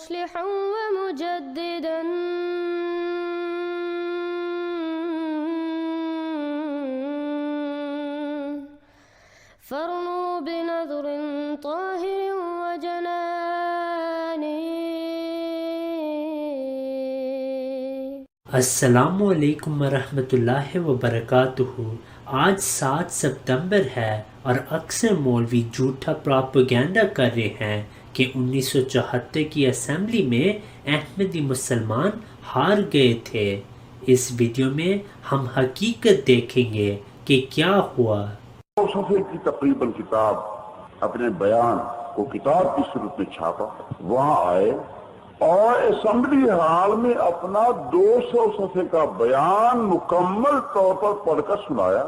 مصلحا ومجددا فارنوا بنظر طاهر وجنان. السلام علیکم ورحمۃ اللہ وبرکاتہ. آج 7 ستمبر ہے اور اکثر مولوی جھوٹا پراپیگنڈا کر رہے ہیں کہ 1974 کی اسمبلی میں احمدی مسلمان ہار گئے تھے. اس ویڈیو میں ہم حقیقت دیکھیں گے کہ کیا ہوا. صفحے کی تقریباً کتاب اپنے بیان کو کتاب کی صورت میں چھاپا، وہاں آئے اور اسمبلی ہال میں اپنا 200 صفحے کا بیان مکمل طور پر پڑھ کر سنایا،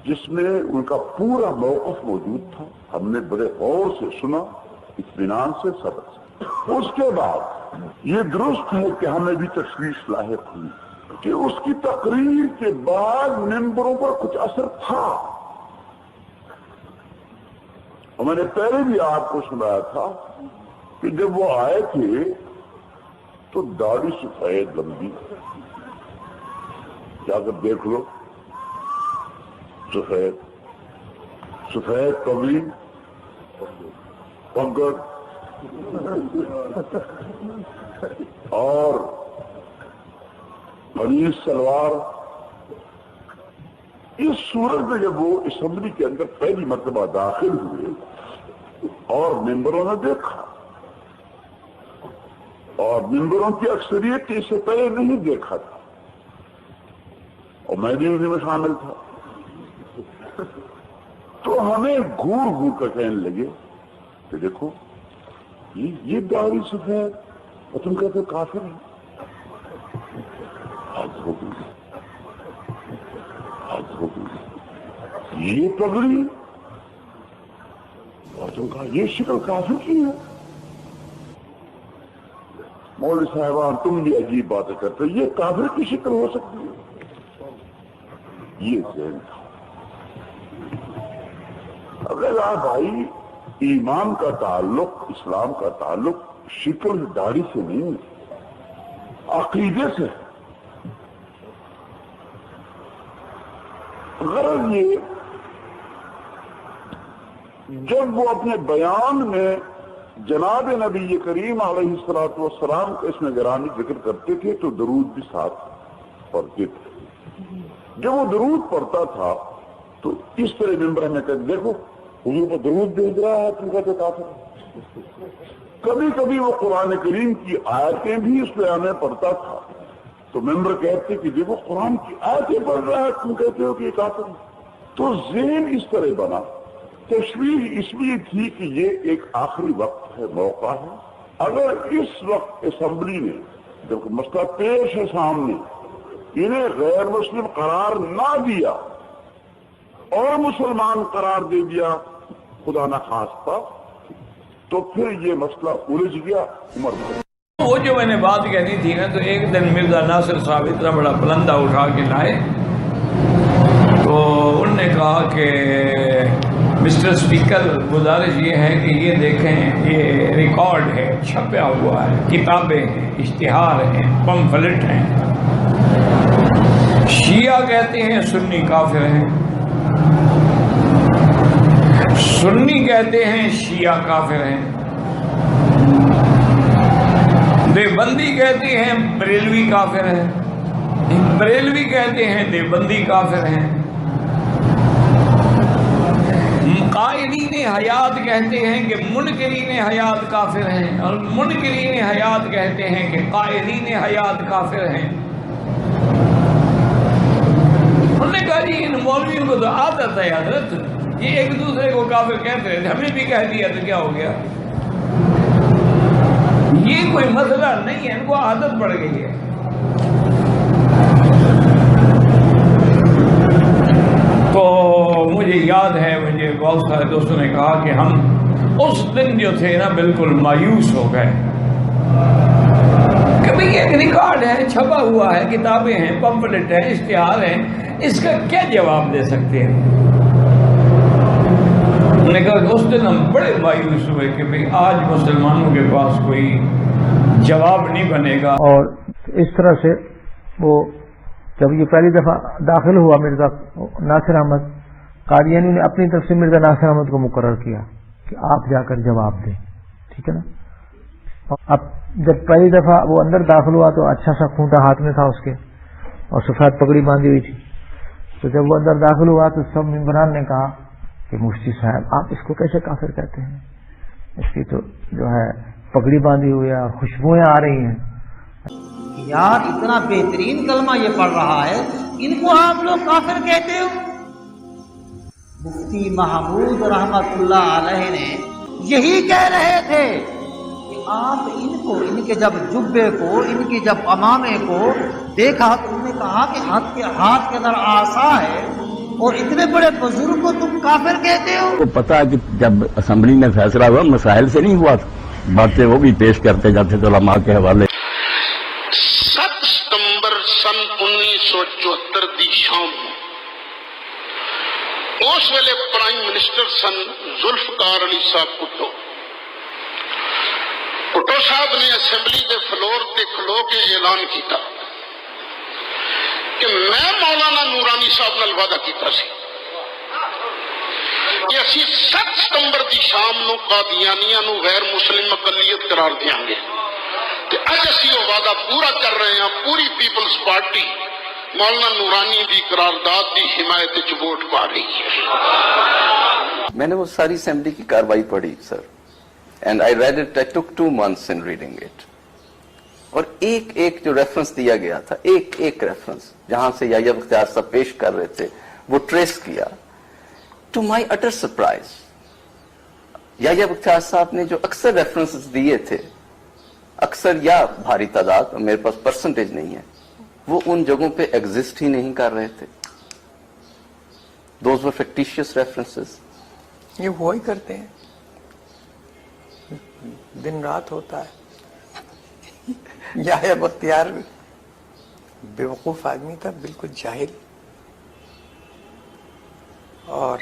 جس میں ان کا پورا موقف موجود تھا. ہم نے بڑے غور سے سنا، اطمینان سے، صبر سے. اس کے بعد یہ درست ہے کہ ہمیں بھی تشویش لاحق ہوئی کہ اس کی تقریر کے بعد ممبروں پر کچھ اثر تھا. اور میں نے پہلے بھی آپ کو سنایا تھا کہ جب وہ آئے تھے تو داڑھی سفید لمبی، جا کر دیکھ لو، سفید کبھی پگڑ اور قمیص سلوار. اس صورت میں جب وہ اسمبلی کے اندر پہلی مرتبہ داخل ہوئے اور ممبروں نے دیکھا، اور ممبروں کی اکثریت نے اس سے پہلے نہیں دیکھا تھا، اور میں بھی انہیں میں شامل تھا، تو ہمیں گھور گھور کر کہنے لگے کہ دیکھو یہ داڑھی سفید اور تم کہتے ہو کافر ہیں. حد ہو گئی. یہ پگڑی اور تم کہا یہ شکل کافر کی ہے. مولوی صاحبان تم بھی عجیب باتیں کرتے، یہ کافر کی شکل ہو سکتی ہے؟ یہ ذہن تھا. اگر بھائی ایمان کا تعلق، اسلام کا تعلق شکل داڑھی سے نہیں ہے، عقیدے سے ہے. غرض یہ جب وہ اپنے بیان میں جناب نبی کریم علیہ الصلوۃ والسلام کا اس میں گرامی ذکر کرتے تھے تو درود بھی ساتھ پڑھتے تھے. جب وہ درود پڑھتا تھا تو اس طرح ممبر میں کہتے دیکھو حضور پر درود بھیج رہا ہے، تم کہتے کافر. کبھی کبھی وہ قرآن کریم کی آیتیں بھی اس بیان میں پڑھتا تھا تو ممبر کہتے کہ دیکھو قرآن کی آیتیں پڑھ رہا ہے، تم کہتے ہو کہ یہ کافر. تو ذہن اس طرح بنا. تشویش اس لیے تھی کہ یہ ایک آخری وقت ہے، موقع ہے. اگر اس وقت اسمبلی نے جب مسئلہ پیش ہے سامنے انہیں غیر مسلم قرار نہ دیا اور مسلمان قرار دے دیا خدا نہ خواستہ، تو پھر یہ مسئلہ الجھ گیا. عمر وہ جو میں نے بات کہنی تھی نا، تو ایک دن مرزا ناصر صاحب اتنا بڑا پلندہ اٹھا کے لائے تو انہوں نے کہا کہ مسٹر اسپیکر گزارش یہ ہے کہ یہ دیکھیں، یہ ریکارڈ ہے، چھپا ہوا ہے، کتابیں ہیں، اشتہار ہیں، پمفلٹ ہیں. شیعہ کہتے ہیں سنی کافر ہیں، سنی کہتے ہیں شیعہ کافر ہیں، دیوبندی کہتے ہیں بریلوی کافر ہیں، بریلوی کہتے ہیں دیوبندی کافر ہیں، قائلین حیات کہتے ہیں کہ منکرین حیات کافر ہیں، اور منکرین حیات کہتے ہیں کہ قائلین حیات کافر ہیں. انہوں نے کہا جی ان مولویوں کو تو عادت ہے حضرت، یہ ایک دوسرے کو کافر کہتے ہیں، ہمیں بھی کہہ دیا تو کیا ہو گیا. یہ کوئی مسئلہ نہیں ہے، ان کو عادت پڑ گئی ہے. تو مجھے یاد ہے، مجھے بہت سارے دوستوں نے کہا کہ ہم اس دن جو تھے نا بالکل مایوس ہو گئے کہ بھئی ایک ریکارڈ ہے، چھپا ہوا ہے، کتابیں ہیں، پمفلٹ ہیں، اشتہار ہیں، اس کا کیا جواب دے سکتے ہیں. انہوں نے کہا کہ اس دن ہم بڑے مایوس ہوئے کہ بھئی آج مسلمانوں کے پاس کوئی جواب نہیں بنے گا. اور اس طرح سے وہ جب یہ پہلی دفعہ داخل ہوا مرزا ناصر احمد قادیانی نے اپنی طرف سے مرزا ناصر احمد کو مقرر کیا کہ آپ جا کر جواب دیں. ٹھیک ہے نا. اب جب پہلی دفعہ وہ اندر داخل ہوا تو اچھا سا کھونٹا ہاتھ میں تھا اس کے اور سفید پگڑی باندھی ہوئی تھی. تو جب وہ اندر داخل ہوا تو سب ممبران نے کہا کہ مفتی صاحب آپ اس کو کیسے کافر کہتے ہیں, اس کی تو جو ہے پگڑی باندھی ہوئی ہے اور خوشبوئیں آ رہی ہیں. یار اتنا بہترین کلمہ یہ پڑھ رہا ہے, ان کو آپ لوگ کافر کہتے ہو. مفتی محمود رحمت اللہ علیہ نے یہی کہہ رہے تھے کہ آپ ان کو, ان کے جب جبے کو, ان کی جب امامے کو دیکھا تو انہوں نے کہا کہ ہاتھ کے اندر عصا ہے اور اتنے بڑے بزرگ کو تم کافر کہتے ہو. کو پتا ہے کہ جب اسمبلی میں فیصلہ ہوا مسائل سے نہیں ہوا, باتیں وہ بھی پیش کرتے جاتے تھے علماء کے حوالے. 7 ستمبر سن 1974 دی شام اس ویلے پرائم منسٹر سن ذوالفقار علی صاحب بھٹو صاحب نے اسمبلی دے فلور تے کھلو کے اعلان کیتا کہ میں مولانا نورانی صاحب نال وعدہ کیتا سی کہ اسی 7 ستمبر دی شام نو قادیانیاں نو غیر مسلم اقلیت قرار دیاں گے. اج اسی وہ وعدہ پورا کر رہے ہیں. پوری پیپلز پارٹی مولانا نورانی دی قرارداد دی حمایت وچ ووٹ پا رہی ہے. میں نے وہ ساری اسمبلی کی کاروائی پڑھی sir, and I read it, I took 2 months in reading it. اور ایک جو ریفرنس دیا گیا تھا, ایک ریفرنس جہاں سے یحییٰ بختیار صاحب پیش کر رہے تھے وہ ٹریس کیا. ٹو مائی اٹر سرپرائز یحییٰ بختیار صاحب نے جو اکثر ریفرنسز دیے تھے, اکثر یا بھاری تعداد, میرے پاس پرسنٹیج نہیں ہے, وہ ان جگہوں پہ ایگزسٹ ہی نہیں کر رہے تھے. Those were fictitious references. یہ ہوا ہی کرتے ہیں, دن رات ہوتا ہے. یحییٰ بختیار بیوقوف آدمی تھا, بالکل جاہل, اور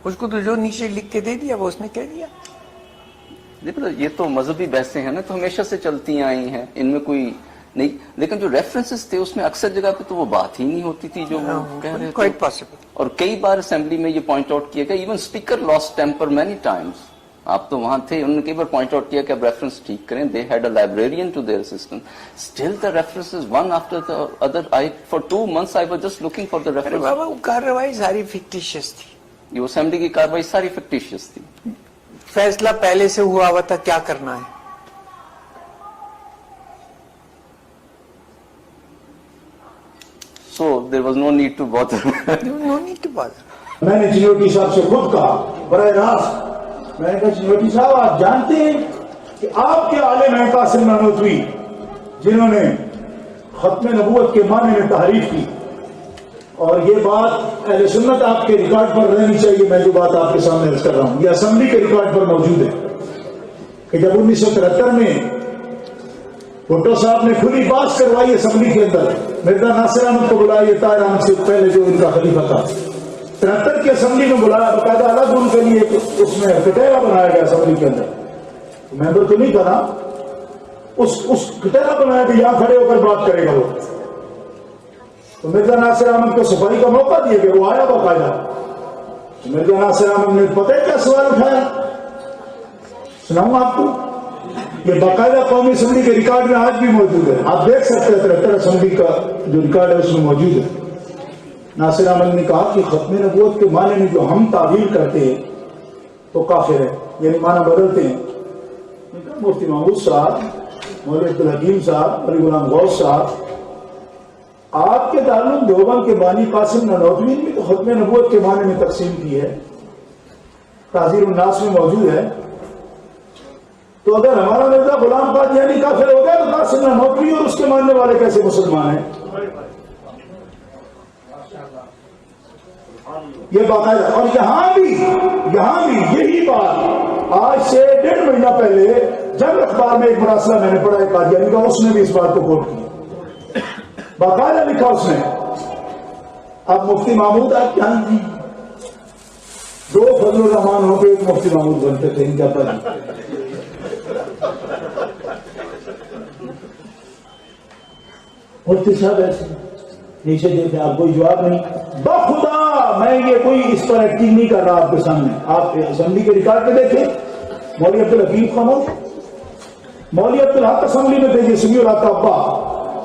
اس کو تو جو نیچے لکھ کے دے دیا وہ اس نے کہہ دیا. یہ تو مذہبی بحثیں ہیں نا, تو ہمیشہ سے چلتی آئی ہیں, ان میں کوئی نہیں. لیکن جو ریفرنسز تھے اس میں اکثر جگہ پہ تو وہ بات ہی نہیں ہوتی تھی جو وہ کہہ رہے تھے. اور کئی بار اسمبلی میں یہ پوائنٹ آؤٹ کیا گیا, even speaker last temper many Times. آپ تو وہاں تھے, انہوں نے کئی بار پوائنٹ آؤٹ کیا کہ اب ریفرنس ٹھیک کریں. The head a librarian to their assistant. Still the references one after the other. For 2 months I was just looking for the reference. بابا وہ کارروائی ساری فکٹیشیس تھی. یہ اسمبلی کی کاروائی ساری فکٹیشیس تھی. فیصلہ پہلے سے ہوا ہوا تھا, کیا کرنا ہے. So there was no need to bother. No need to bother. میں نے چنوٹی صاحب سے خود کہا براہ راست, میں نے کہا چنوٹی صاحب آپ جانتے ہیں کہ آپ کے عالم ہیں قاسم نانوتوی جنہوں نے ختم نبوت کے معنی میں تحریف کی, اور یہ بات اہل سنت آپ کے ریکارڈ پر رہنی چاہیے. میں جو بات آپ کے سامنے عرض کر رہا ہوں یہ اسمبلی کے ریکارڈ پر موجود ہے کہ جب 1973 میں بھٹو صاحب نے کھلی بات کروائی اسمبلی کے اندر, مرزا ناصر احمد کو بلایا, یہ طاہر احمد سے پہلے جو ان کا خلیفہ تھا, 73 کی اسمبلی میں بلایا, باقاعدہ الگ ان کے لیے اس میں کٹہرا بنایا گیا اسمبلی کے اندر. ممبر تو نہیں تھا نا, اس کٹہرا بنایا کہ یہاں کھڑے ہو کر بات کرے گا وہ. تو مرزا ناصر احمد کو صفائی کا موقع دیا گیا, وہ آیا باقاعدہ. مرزا ناصر احمد نے پتہ ہے کیا سوال اٹھایا, سناؤں آپ کو. یہ باقاعدہ قومی اسمبلی کے ریکارڈ میں آج بھی موجود ہے, آپ دیکھ سکتے ہیں 73 اسمبلی کا جو ریکارڈ ہے اس میں موجود ہے. ناصر احمد نے کہا کہ ختم نبوت کے معنی میں جو ہم تعویل کرتے ہیں تو کافر ہے, یعنی معنی بدلتے ہیں. مفتی محمود صاحب, مولوی عبدالحکیم صاحب, علی غلام غوث صاحب, آپ کے تعلق دیوبند کے بانی قاسم نانوتوی نے تو ختم نبوت کے معنی میں تقسیم کی ہے, تحذیر الناس میں موجود ہے. تو اگر ہمارا مرزا غلام قادیانی کافر ہو گیا تو قاسم نانوتوی اور اس کے ماننے والے کیسے مسلمان ہیں؟ یہ باقاعدہ. اور یہاں بھی یہی بات آج سے 1.5 مہینہ پہلے جب اخبار میں ایک مراسلہ میں نے پڑھا ہے قادیانی کا, اس نے بھی اس بات کو کوٹ کی, باقاعدہ لکھا اس نے. اب مفتی محمود آپ جانتے ہیں, 2 فضل الرحمان ہو کے ایک مفتی محمود بنتے تھے, ان کا پتہ मुफ्ती साहब ऐसे नीचे देते आप कोई जवाब नहीं। बखुदा मैं ये कोई इस पर एक्टिंग नहीं कर रहा आपके सामने, आप असेंबली के रिकॉर्ड पे देखें। मौलवी अब्दुल हकीम खामोश, मौलवी अब्दुल हक असेंबली में थे, जैसे का अब्बा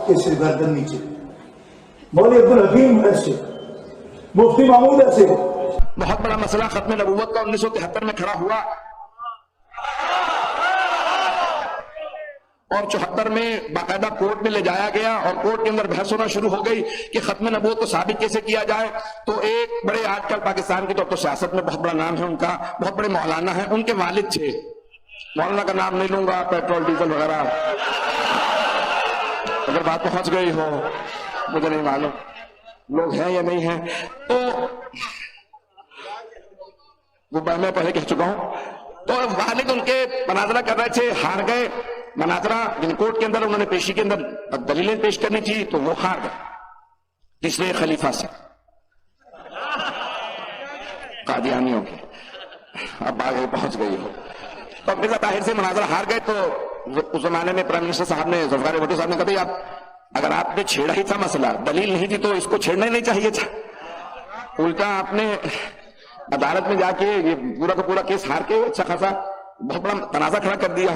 कैसे गर्दन नीचे, मौलवी अब्दुल हकीम ऐसे, मुफ्ती महमूद ऐसे। बहुत बड़ा मसला खत्म नबूवत का 1973 में खड़ा हुआ और 74 में बाकायदा कोर्ट में ले जाया गया और कोर्ट के अंदर बहस होना शुरू हो गई कि खत्म नबूवत को साबित कैसे किया जाए। तो एक बड़े आजकल पाकिस्तान की तो सियासत में बहुत बड़ा नाम है उनका, बहुत बड़े मौलाना है, उनके वालिद थे, मौलाना का नाम नहीं लूंगा, पेट्रोल डीजल वगैरह, अगर बात पहुंच गई हो मुझे नहीं मालूम लोग हैं या नहीं है, तो वो मैं पहले कह चुका हूं। तो वालिद उनके मनाजरा कर रहे थे, हार गए मनाजरा, कोर्ट के अंदर उन्होंने पेशी के अंदर दलीलें पेश करनी थी तो वो हार गए तीसरे खलीफा से, कादियानियों के। अब आगे पहुंच गई हो तो मिर्जा ताहिर से मनाजरा हार गए। तो उस जमाने में प्राइम मिनिस्टर साहब ने, ज़ुल्फ़िकार भुट्टो साहब ने कहा आप अगर आपने छेड़ा ही था मसला, दलील नहीं थी तो इसको छेड़ना ही नहीं चाहिए था, उल्टा आपने अदालत में जाके ये पूरा का पूरा केस हार के अच्छा खासा बहुत बड़ा तनाजा खड़ा कर दिया।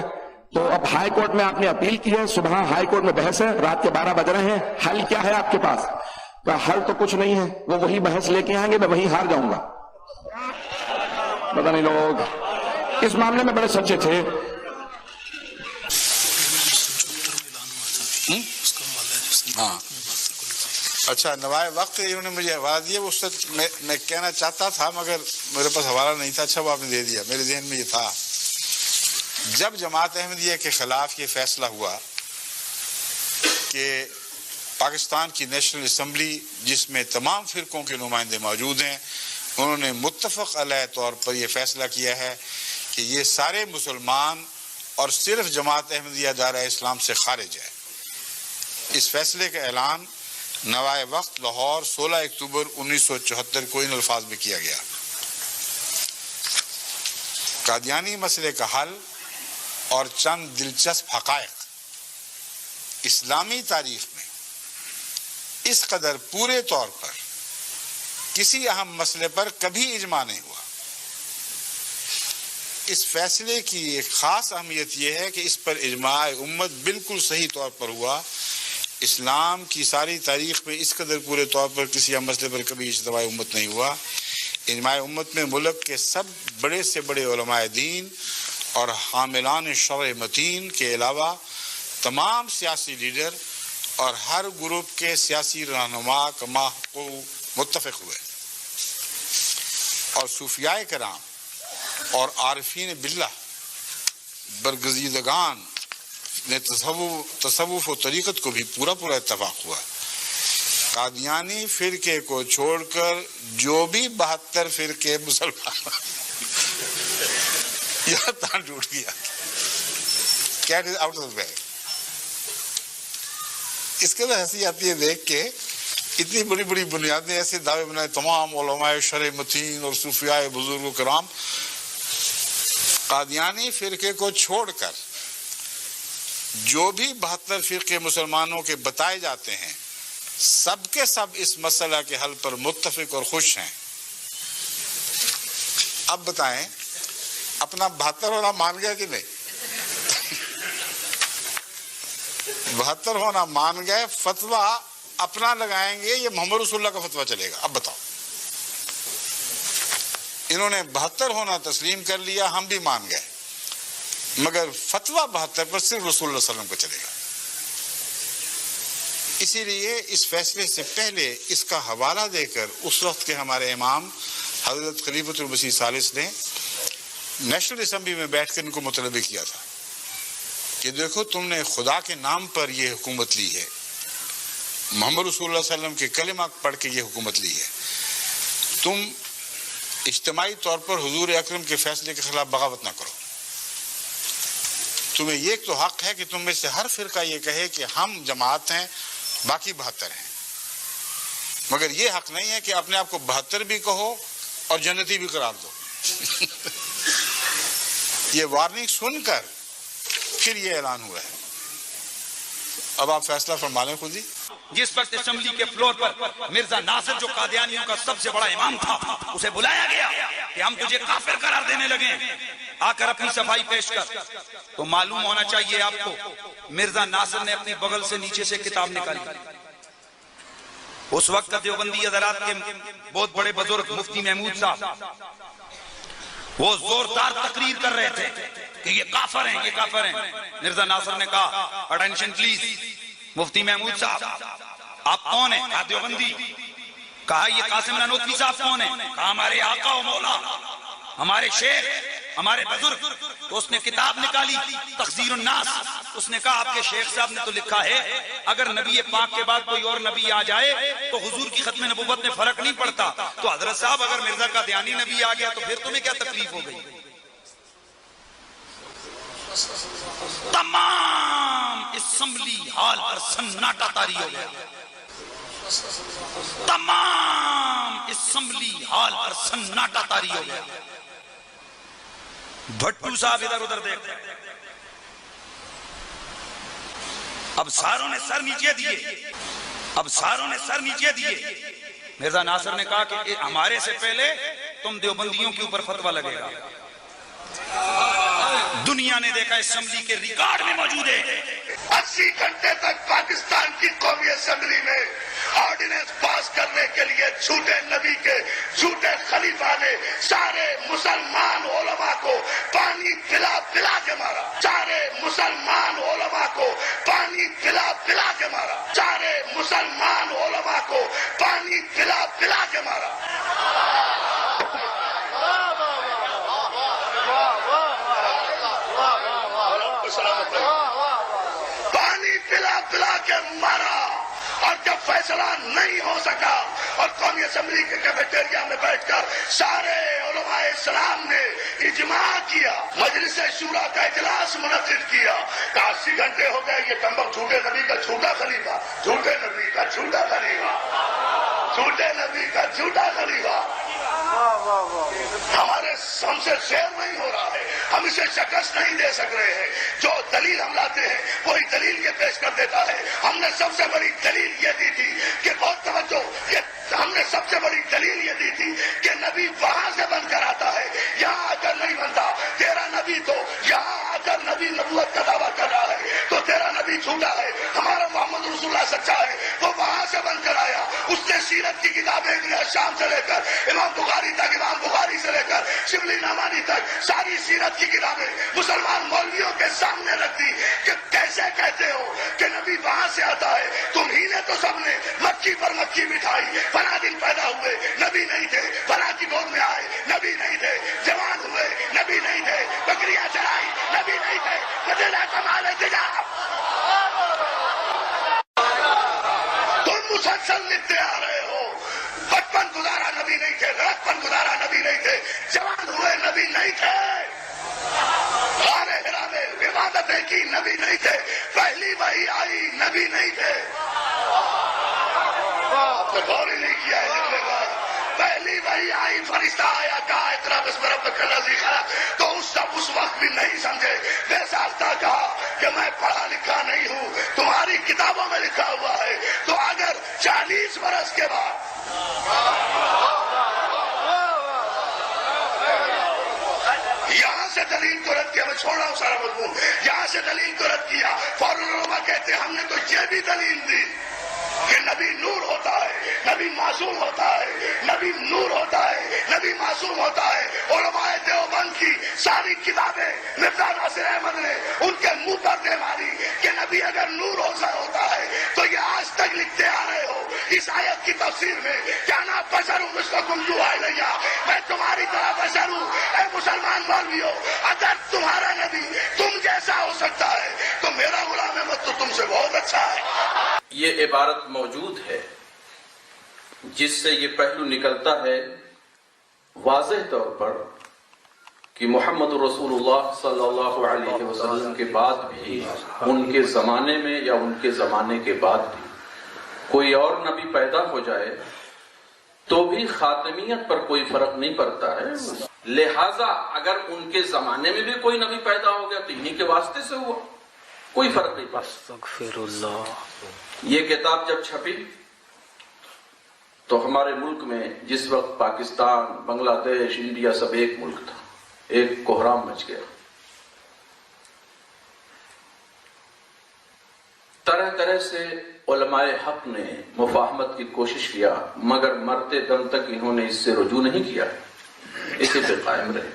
तो अब हाई कोर्ट में आपने अपील की है, सुबह हाई कोर्ट में बहस है, रात के 12 बज रहे हैं, हल क्या है आपके पास? तो हल तो कुछ नहीं है, वो वही बहस लेके आएंगे, मैं वही हार जाऊंगा। पता नहीं लोग इस मामले में बड़े सच्चे थे। हाँ अच्छा, नवाए वक्त इन्होंने मुझे हवाला दिया, उससे मैं कहना चाहता था मगर मेरे पास हवाला नहीं था। अच्छा वो आपने दे दिया, मेरे जहन में ये था। जब जमात अहमदिया के खिलाफ ये फैसला हुआ कि पाकिस्तान की नेशनल असम्बली जिसमें तमाम फिरकों के नुमाइंदे मौजूद हैं, उन्होंने मुत्तफक अलह तौर पर यह फैसला किया है कि ये सारे मुसलमान और सिर्फ जमात अहमदिया दायरा इस्लाम से खारिज है। इस फैसले का ऐलान नवाए वक्त लाहौर 16 अक्टूबर 1974 को इन अल्फाज में किया गया। कादियानी मसले का हल और चंद दिलचस्प हकायक। इस्लामी तारीख में इस कदर पूरे तौर पर किसी अहम मसले पर कभी इजमा नहीं हुआ। इस फैसले की एक खास अहमियत यह है कि इस पर इजमाए उम्मत बिल्कुल सही तौर पर हुआ। इस्लाम की सारी तारीख में इस कदर पूरे तौर पर किसी अहम मसले पर कभी इज्तिमाई उम्मत नहीं हुआ। इजमाए उम्मत में मुल्क के सब बड़े से बड़े उलमाए दीन और हामिलान शरअ मतीन के अलावा तमाम सियासी लीडर और हर ग्रुप के सियासी रहनुमा कमा को मुत्तफिक हुए और सूफियाए कराम और आरिफीन बिल्लाह बरगजीदगान ने तसव्वुफ और तरीक़त को भी पूरा पूरा इत्तफाक हुआ। कादियानी फिरके को छोड़कर जो भी 72 फिरके मुसलमान यह तान टूट गया, cat is out of the bag. इसके बाद हंसी आती है देख के, इतनी बड़ी बड़ी बुनियादें ऐसे दावे बनाए तमाम उलमाए शरअ मतीन और सूफियाए बुजुर्ग कराम, कादियानी फिरके को छोड़कर जो भी 72 फिरके मुसलमानों के बताए जाते हैं, सबके सब इस मसला के हल पर मुत्तफिक और खुश हैं। अब बताएं अपना 72 होना मान गया कि नहीं? 72 होना मान गए, फतवा अपना लगाएंगे, ये मोहम्मद रसूलुल्लाह का फतवा चलेगा। अब बताओ, इन्होंने 72 होना तस्लीम कर लिया, हम भी मान गए, मगर फतवा 72 पर सिर्फ रसूलुल्लाह सल्लल्लाहु अलैहि वसल्लम को चलेगा। इसीलिए इस फैसले से पहले इसका हवाला देकर उस वक्त के हमारे इमाम हजरत खलीफतुल मसीह सालिस ने नेशनल असेंबली में बैठकर इनको मुतलबे किया था कि देखो तुमने खुदा के नाम पर यह हुकूमत ली है, मोहम्मद रसूलुल्लाह सल्लल्लाहु अलैहि वसल्लम के कलिमा पढ़ के यह हुकूमत ली है, तुम इज्तिमाई तौर पर हुजूर अकरम के फैसले के खिलाफ बगावत ना करो। तुम्हें ये तो हक है कि तुम में से हर फिरका ये कहे कि हम जमात हैं, बाकी 72 हैं, मगर ये हक नहीं है कि अपने आप को 72 भी कहो और जन्नती भी करार दो। ये वार्निंग सुनकर फिर ये ऐलान हुआ है। अब आप फैसला फरमा लें खुद ही। जिस वक्त असेंबली के फ्लोर पर मिर्जा नासिर जो कादियानियों का सबसे बड़ा इमाम था, उसे बुलाया गया कि हम तुझे काफिर करार देने लगे, आकर अपनी सफाई पेश कर, तो मालूम होना चाहिए आपको मिर्जा नासिर ने अपनी बगल से नीचे से किताब निकाली। उस वक्त का देवबंदी हज़रात के बहुत बड़े बुजुर्ग मुफ्ती महमूद साहब वो जोरदार तकरीर कर रहे थे कि ये काफिर हैं, ये काफिर हैं। मिर्जा नासिर ने कहा अटेंशन प्लीज, मुफ्ती महमूद साहब आप कौन हैं? कहा देवबंदी। कहा ये कासिम नानोतवी साहब कौन है? कहा हमारे आका व मौला, हमारे शेख, हमारे बुजुर्ग। तो उसने किताब निकाली तखजीरुन नास। उसने कहा आपके शेख साहब ने तो लिखा है अगर नबी पाक के बाद कोई और नबी आ जाए तो हुजूर की खत्म नबूवत में फर्क नहीं पड़ता। तो हजरत साहब अगर मिर्जा कादियानी नबी आ गया तो फिर तुम्हें क्या तकलीफ हो गई? तमाम असेंबली हॉल पर सन्नाटा तारी हो गया। तमाम असेंबली हॉल पर सन्नाटा तारी हो गया। भट्टू साहब इधर उधर देख रहे। अब सारों ने सर नीचे दिए, अब सारों ने सर नीचे दिए। मिर्जा नासिर ने कहा कि हमारे से पहले तुम देवबंदियों के ऊपर फतवा लगेगा। दुनिया ने देखा, असेंबली के रिकॉर्ड में मौजूद है। 80 घंटे तक पाकिस्तान की कौमी असेंबली में ऑर्डिनेंस पास करने के लिए झूठे नबी के झूठे खलीफा ने सारे मुसलमान उलमा को पानी पिला पिला के मारा। सारे मुसलमान उलमा को पानी पिला पिला के मारा। सारे मुसलमान उलमा को पानी पिला पिला के मारा। पानी पिला पिला के मारा। और जब फैसला नहीं हो सका और कौमी असेंबली के कैफेटेरिया में बैठकर सारे उलमाए इस्लाम ने इजमा किया, मजलिस शूरा का इजलास मुनक्किद किया। 80 घंटे हो गए, ये कमबख्त झूठे नबी का झूठा खलीफा, झूठे नबी का झूठा खलीफा, झूठे नबी का झूठा खलीफा हमारे हमसे शेयर नहीं हो रहा है, हम इसे शिकस्त नहीं दे सक रहे हैं। जो दलील हम लाते हैं वही दलील ये पेश कर देता है। हमने सबसे बड़ी दलील ये दी थी कि बहुत तवज्जो, हमने सबसे बड़ी दलील ये दी थी कि नबी वहां से बन कर आता है, यहाँ आकर नहीं बनता। तेरा नबी तो यहाँ आकर नबी नबूवत का दावा कर रहा है, तो तेरा नबी झूठा है। हमारा मोहम्मद रसूलुल्लाह सच्चा है, वो वहां से बनकर आया। उसने सीरत की किताबें शाम से लेकर इमाम बुखारी तक, इमाम बुखारी से लेकर शिबली नामानी तक सारी सीरत की किताबें मुसलमान मौलवियों के सामने रख दी कि कैसे कहते हो कि नबी वहां से आता है। तुम्ही ने तो सबने मक्खी पर मक्खी बिठाई, फला दिन पैदा हुए नबी नहीं थे, फला की गोद में आए नबी नहीं थे, जवान हुए नबी नहीं थे, बकरियां चढ़ाई नबी नहीं थे, मदीना कमाल तिजारत। तुम मुसलसल लिखते आ रहे हो, बचपन गुजारा नबी नहीं थे, लड़कपन गुजारा नबी नहीं थे, जवान हुए नबी नहीं थे, हिरा में इबादतें की नबी नहीं थे, पहली वही आई नबी नहीं थे। आपने गौर ही नहीं किया है लिखने का। पहली वही आई, फरिश्ता आया, कहा इतना बिस्मिल्लाह खला, तो उस वक्त भी नहीं समझे। बेसाख्ता कहा कि मैं पढ़ा लिखा नहीं हूँ, तुम्हारी किताबों में लिखा हुआ है। तो अगर 40 बरस के बाद यहाँ से दलील को रद्द किया, मैं छोड़ रहा हूँ सारा मजमून, यहाँ से दलील को रद्द किया, फौरन उलमा कहते हैं हमने तो ये भी दलील दी कि नबी नूर होता है, नबी मासूम होता है, नबी नूर होता है, नबी मासूम होता है। उलमाए देवबंद की सारी किताबें मिर्जा नासिर अहमद ने उनके मुंह पर दे मारी कि नबी अगर नूर होता है तो ये आज तक लिखते आ रहे हो इस आयत की तफसीर में, क्या ना बशर हूँ मुझको गुंजू आए नहीं, मैं तुम्हारी तरह बशर हूँ। ऐ मुसलमान मौलवियों, अगर तुम्हारा नबी तुम जैसा हो सकता है तो मेरा गुलाम अहमद तो तुमसे बहुत अच्छा है। ये इबारत मौजूद है जिससे ये पहलू निकलता है वाज़ेह तौर पर कि मोहम्मद रसूलुल्लाह सल्लल्लाहु अलैहि वसल्लम के बाद भी, उनके ज़माने में या उनके ज़माने के बाद भी कोई और नबी पैदा हो जाए तो भी खातमियत पर कोई फर्क नहीं पड़ता है। लिहाजा अगर उनके ज़माने में भी कोई नबी पैदा हो गया तो इन्हीं के वास्ते से हुआ। कोई फर्क नहीं पड़ा। ये किताब जब छपी तो हमारे मुल्क में जिस वक्त पाकिस्तान, बांग्लादेश, इंडिया सब एक मुल्क था, एक कोहराम मच गया। तरह तरह से उलमाए हक ने मुफाहमत की कोशिश किया, मगर मरते दम तक इन्होंने इससे रुजू नहीं किया, इसी पे कायम रहे।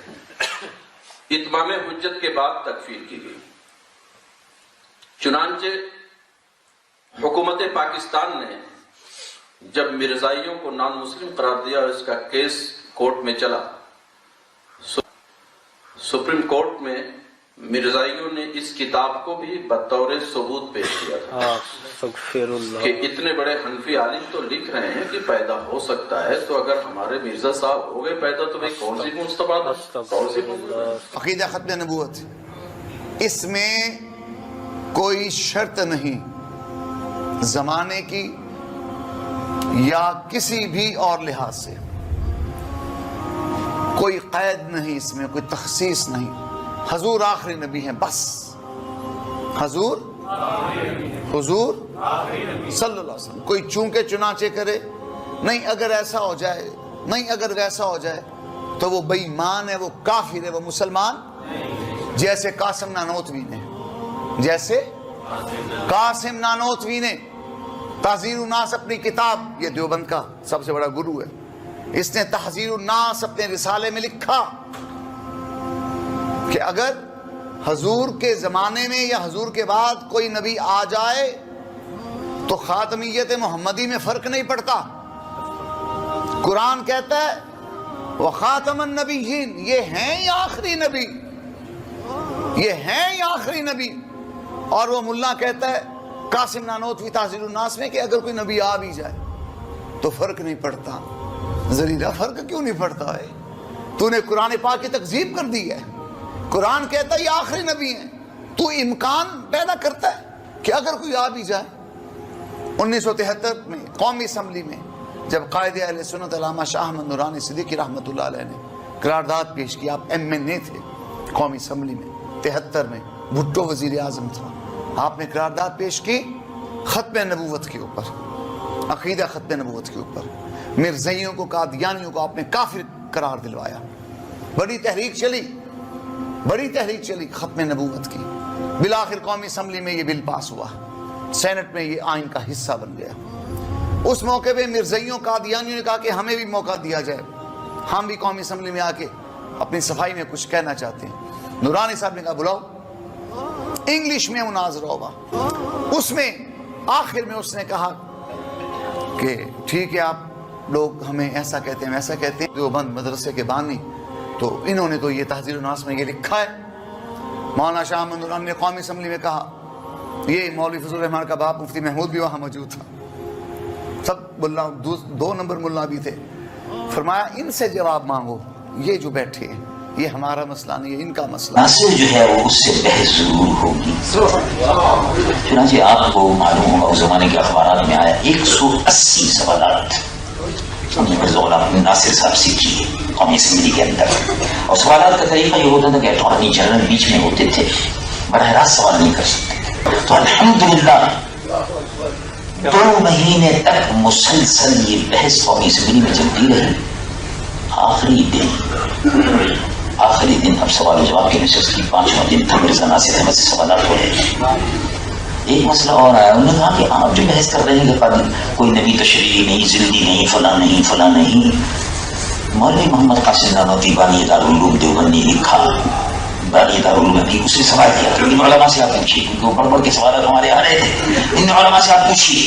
इत्माम हुज्जत के बाद तकफीर की गई। चुनांचे हुकूमत पाकिस्तान ने जब मिर्जाइयों को नॉन मुस्लिम करार दिया और इसका केस कोर्ट में चला, सुप्रीम कोर्ट में मिर्जाइयों ने इस किताब को भी बतौर सबूत पेश किया था कि इतने बड़े हनफी आलिम तो लिख रहे हैं कि पैदा हो सकता है, तो अगर हमारे मिर्जा साहब हो गए पैदा तो भाई कौन सी मुस्तबात, कौन सी अकीदा खत्म नबूवत, इसमें कोई शर्त नहीं जमाने की या किसी भी और लिहाज से, कोई कैद नहीं इसमें, कोई तखसीस नहीं। हजूर आखिरी नबी हैं बस, हुजूर सल्लल्लाहु अलैहि वसल्लम। कोई चूंके चुनाचे करे नहीं, अगर ऐसा हो जाए, नहीं अगर वैसा हो जाए तो वो बेईमान है, वो काफिर है, वो मुसलमान। जैसे कासिम नानोतवी ने, जैसे कासिम नानोतवी ने तहजीरुन नास अपनी किताब, ये देवबंद का सबसे बड़ा गुरु है, इसने तहजीरुन नास अपने रिसाले में लिखा कि अगर हजूर के जमाने में या हजूर के बाद कोई नबी आ जाए तो खातमियत मोहम्मदी में फर्क नहीं पड़ता। कुरान कहता है वो खातमन नबीयीन, ये हैं ही आखिरी नबी, ये हैं ही आखिरी नबी। और वो मुल्ला कहता है कासिम नानोतवी तहजीरुन नास में कि अगर कोई नबी आ भी जाए तो फर्क नहीं पड़ता। जरीरा फर्क क्यों नहीं पड़ता है? तूने कुरान पाक की तकजीब कर दी है। कुरान कहता है ये आखिरी नबी है, तू इम्कान पैदा करता है कि अगर कोई आ भी जाए। 1973 में कौमी असम्बली में जब कायदे अहले सुन्नत अल्लामा शाह अहमद नूरानी सिद्दीकी रहमतुल्लाह अलैह ने करारदाद पेश की, आप MNA थे कौमी असम्बली में 73 में, भुट्टो वजीर आजम था, आपने करारदाद पेश की खत्म नबूवत के ऊपर, अकीदा खत्म नबूवत के ऊपर। मिर्ज़इयों को, कादियानियों को आपने काफिर करार दिलवाया। बड़ी तहरीक चली, बड़ी तहरीक चली खत्म नबूवत की। बिलाखिर कौमी असम्बली में ये बिल पास हुआ, सेनेट में ये आइन का हिस्सा बन गया। उस मौके पे मिर्ज़इयों, कादियानियों ने कहा कि हमें भी मौका दिया जाए, हम भी कौमी असम्बली में आके अपनी सफाई में कुछ कहना चाहते हैं। नूरानी साहब ने कहा बुलाओ, इंग्लिश में मुनाजरा होगा। उसमें आखिर में उसने कहा कि ठीक है, आप लोग हमें ऐसा कहते हैं, वैसा कहते हैं, देवबंद मदरसे के बानी, तो इन्होंने तो ये तहजीरुन नास में ये लिखा है। मौलाना शाह अहमद नूरानी ने कौमी असम्बली में कहा, ये मौलवी फजल रहमान का बाप मुफ्ती महमूद भी वहाँ मौजूद था, सब मुल्ला, 2 नंबर मुल्ला भी थे। फरमाया इनसे जवाब मांगो, ये जो बैठे हैं ये हमारा मसला नहीं है, इनका मसला। नासिर जो है वो उससे बहस जरूर होगी। चुनांचे आपको मालूम होगा उस जमाने के अखबार में आया 180 सवालात हमने नासिर साहब से किए कौमी असम्बली के अंदर, और सवालात का तरीका ये होता था कि अटॉर्नी जनरल बीच में होते थे, बराह रास्त सवाल नहीं कर सकते। तो अल्हम्दुलिल्लाह 2 महीने तक मुसलसल ये बहस कौमी असम्बली में चलती रही। आखिरी दिन अब सवाल जवाब की नशस्त की 5वां दिन था, मिर्जा नासिर अहमद से सवाल हो रहे। एक मसला और आया, उन्होंने कहा कि आप जो बहस कर रहे हैं कि कोई नबी तशरीह नहीं, जिंदगी नहीं, फला नहीं, फला नहीं, मौलवी मोहम्मद कासिम नानोतवी बानी दारुल उलूम देवबंद ने लिखा, बानी दारुल उलूम ने उसने सवाल किया कि इन उलमा से आप पूछिए, क्योंकि वो बड़ के सवाल हमारे आ रहे थे, इन उलमा से आप पूछिए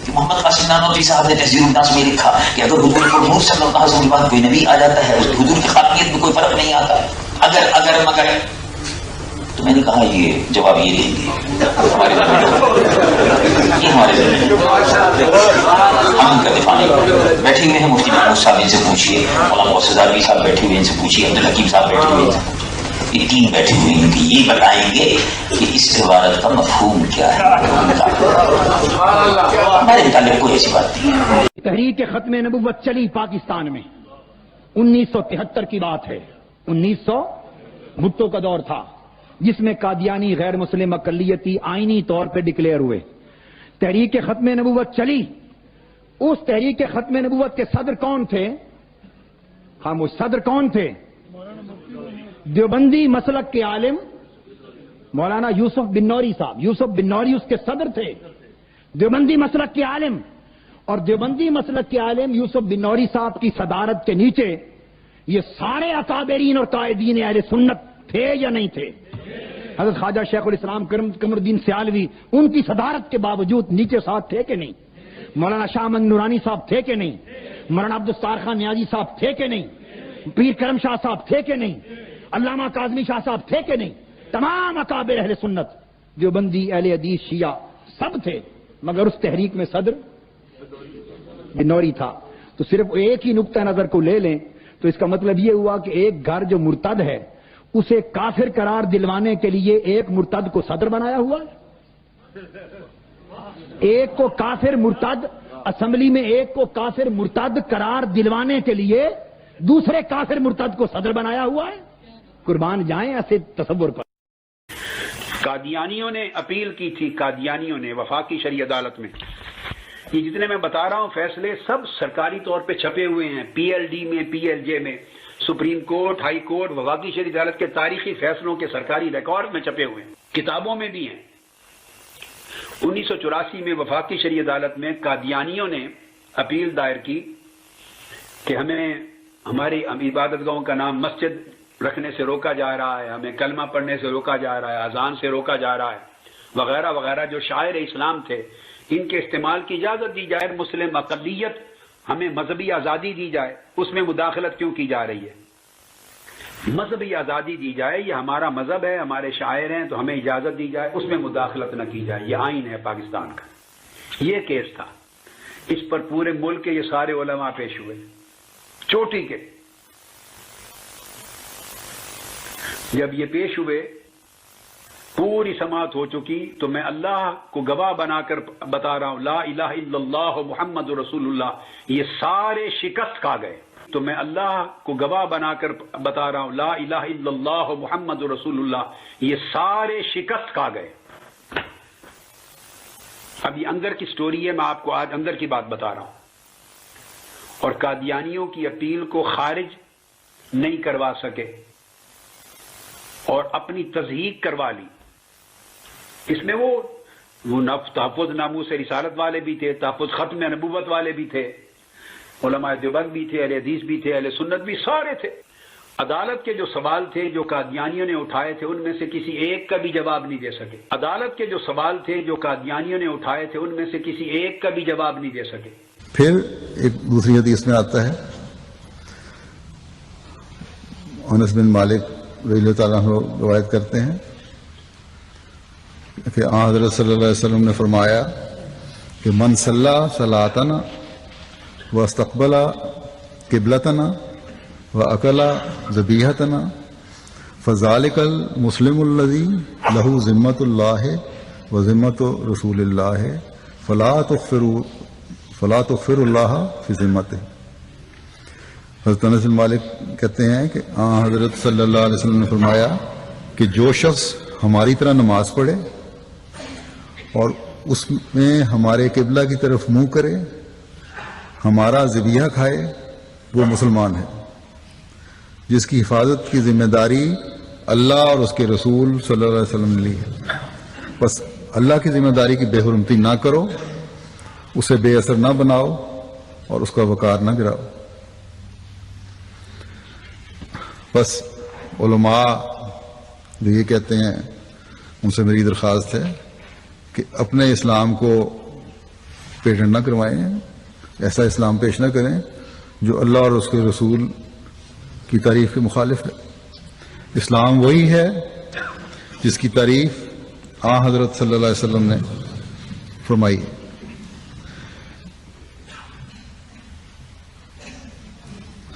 कि मोहम्मद कासिम नानोतवी साहब ने तहजीरुन नास में लिखा कि अगर हुजूर सल्लल्लाहु अलैहि वसल्लम के बाद कोई नबी आ जाता है, उस हुजूर की खातियत में कोई फर्क नहीं आता, अगर मगर। तो मैंने कहा ये जवाब ये देंगे हमारे ये हमारे हम इनका दिफा नहीं। बैठे हुए हैं मुफ्ती महमूद साहब, इनसे पूछिए, मौलाना गौसदारवी साहब बैठे हुए, इनसे पूछिए, अब्दुल हकीम साहब बैठे हुए, इनसे पूछिए। ये 3 बैठे हुए हैं कि ये बताएंगे कि इस इबारत का मफहूम क्या है। हमारे मुतालिक कोई ऐसी बात नहीं है। तहरीक खत्म नबुव्वत चली पाकिस्तान में 1973 की बात है। 1900 भुट्टो का दौर था, جس میں قادیانی غیر مسلم اقلیتی آئینی طور پہ ڈکلیئر ہوئے. تحریک ختم نبوت چلی. اس تحریک ختم نبوت کے صدر کون تھے؟ خاموش. صدر کون تھے؟ دیوبندی مسلک کے عالم مولانا یوسف بن نوری صاحب. یوسف بن نوری اس کے صدر تھے، دیوبندی مسلک کے عالم. اور دیوبندی مسلک کے عالم یوسف بن نوری صاحب کی صدارت کے نیچے یہ سارے اکابرین اور قائدین اہل سنت تھے یا نہیں تھے؟ حضرت خواجہ شیخ الاسلام قمر الدین سیالوی ان کی صدارت کے باوجود نیچے ساتھ تھے کہ نہیں؟ مولانا شاہ احمد نورانی صاحب تھے کہ نہیں؟ مولانا عبدالستار خان نیازی صاحب تھے کہ نہیں؟ پیر کرم شاہ صاحب تھے کہ نہیں؟ علامہ کاظمی شاہ صاحب تھے کہ نہیں؟ تمام اکابر اہل سنت، دیوبندی، اہل حدیث، شیعہ سب تھے، مگر اس تحریک میں صدر بنوری تھا. تو صرف ایک ہی نقطہ نظر کو لے لیں تو اس کا مطلب یہ ہوا کہ ایک گھر جو مرتد ہے اسے کافر قرار دلوانے کے لیے ایک مرتد کو صدر بنایا ہوا ہے. ایک کو کافر مرتد، اسمبلی میں ایک کو کافر مرتد قرار دلوانے کے لیے دوسرے کافر مرتد کو صدر بنایا ہوا ہے. قربان جائیں ایسے تصور پر. قادیانیوں نے اپیل کی تھی، قادیانیوں نے وفاقی شرعی عدالت میں. یہ جتنے میں بتا رہا ہوں فیصلے سب سرکاری طور پہ چھپے ہوئے ہیں، پی ایل ڈی میں، پی ایل جے میں، سپریم کورٹ، ہائی کورٹ، وفاقی شرعی عدالت کے تاریخی فیصلوں کے سرکاری ریکارڈ میں چھپے ہوئے ہیں، کتابوں میں بھی ہیں. 1984 میں وفاقی شرعی عدالت میں قادیانیوں نے اپیل دائر کی کہ ہمیں ہماری عبادت گاہوں کا نام مسجد رکھنے سے روکا جا رہا ہے، ہمیں کلمہ پڑھنے سے روکا جا رہا ہے، اذان سے روکا جا رہا ہے، وغیرہ وغیرہ. جو شاعر اسلام تھے ان کے استعمال کی اجازت دی جائے، مسلم اقلیت ہمیں مذہبی آزادی دی جائے، اس میں مداخلت کیوں کی جا رہی ہے؟ مذہبی آزادی دی جائے، یہ ہمارا مذہب ہے، ہمارے شاعر ہیں تو ہمیں اجازت دی جائے، اس میں مداخلت نہ کی جائے، یہ آئین ہے پاکستان کا. یہ کیس تھا، اس پر پورے ملک کے یہ سارے علماء پیش ہوئے چوٹی کے. جب یہ پیش ہوئے پوری سماعت ہو چکی تو میں اللہ کو گواہ بنا کر بتا رہا ہوں، لا الہ الا اللہ محمد رسول اللہ، یہ سارے شکست کھا گئے. تو میں اللہ کو گواہ بنا کر بتا رہا ہوں، لا الہ الا اللہ محمد رسول اللہ، یہ سارے شکست کھا گئے. اب یہ اندر کی سٹوری ہے، میں آپ کو آج اندر کی بات بتا رہا ہوں. اور قادیانیوں کی اپیل کو خارج نہیں کروا سکے اور اپنی تصحیح کروا لی. اس میں وہ تحفظ ناموس رسالت والے بھی تھے، تحفظ ختم نبوت والے بھی تھے، علماء دیوبند بھی تھے، اہل حدیث بھی تھے، اہل سنت بھی، سارے تھے. عدالت کے جو سوال تھے جو قادیانیوں نے اٹھائے تھے ان میں سے کسی ایک کا بھی جواب نہیں دے سکے. عدالت کے جو سوال تھے جو قادیانیوں نے اٹھائے تھے ان میں سے کسی ایک کا بھی جواب نہیں دے سکے. پھر ایک دوسری حدیث میں آتا ہے، انس بن مالک رضی اللہ تعالیٰ عنہ روایت کرتے ہیں کہ حضرت صلی اللہ علیہ وسلم نے فرمایا کہ من صلی صلاتنا واستقبل قبلتنا واکل ذبیحتنا فذلک المسلم الذی له ذمۃ اللہ وذمۃ رسول اللہ فلا تغفر اللہ فی ذمتہ. حضرت انس بن مالک کہتے ہیں کہ حضرت صلی اللہ علیہ وسلم نے فرمایا کہ جو شخص ہماری طرح نماز پڑھے اور اس میں ہمارے قبلہ کی طرف منہ کرے، ہمارا ذبیحہ کھائے، وہ مسلمان ہے. جس کی حفاظت کی ذمہ داری اللہ اور اس کے رسول صلی اللہ علیہ وسلم نے لی ہے. بس اللہ کی ذمہ داری کی بے حرمتی نہ کرو، اسے بے اثر نہ بناؤ اور اس کا وقار نہ گراؤ. بس علماء جو یہ کہتے ہیں ان سے میری درخواست ہے کہ اپنے اسلام کو پیٹنٹ نہ کروائیں، ایسا اسلام پیش نہ کریں جو اللہ اور اس کے رسول کی تعریف کے مخالف ہے. اسلام وہی ہے جس کی تعریف حضرت صلی اللہ علیہ وسلم نے فرمائی.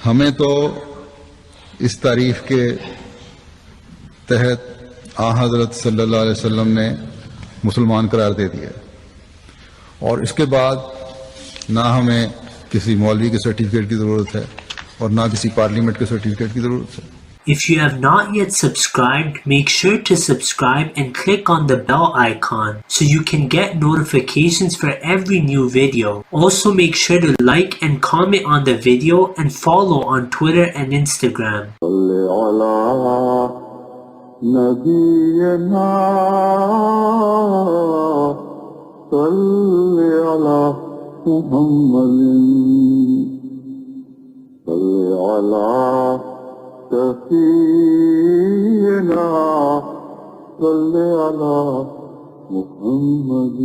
ہمیں تو اس تعریف کے تحت حضرت صلی اللہ علیہ وسلم نے مسلمان قرار دے دیا اور اس کے بعد نہ ہمیں کسی مولوی کے سرٹیفکیٹ کی ضرورت ہے اور نہ کسی پارلیمنٹ کے سرٹیفکیٹ کی ضرورت ہے. If you have not yet subscribed, make sure to subscribe and click on the bell icon so you can get notifications for every new video. Also make sure to like and comment on the video and follow on Twitter and Instagram. سفينا صل على محمد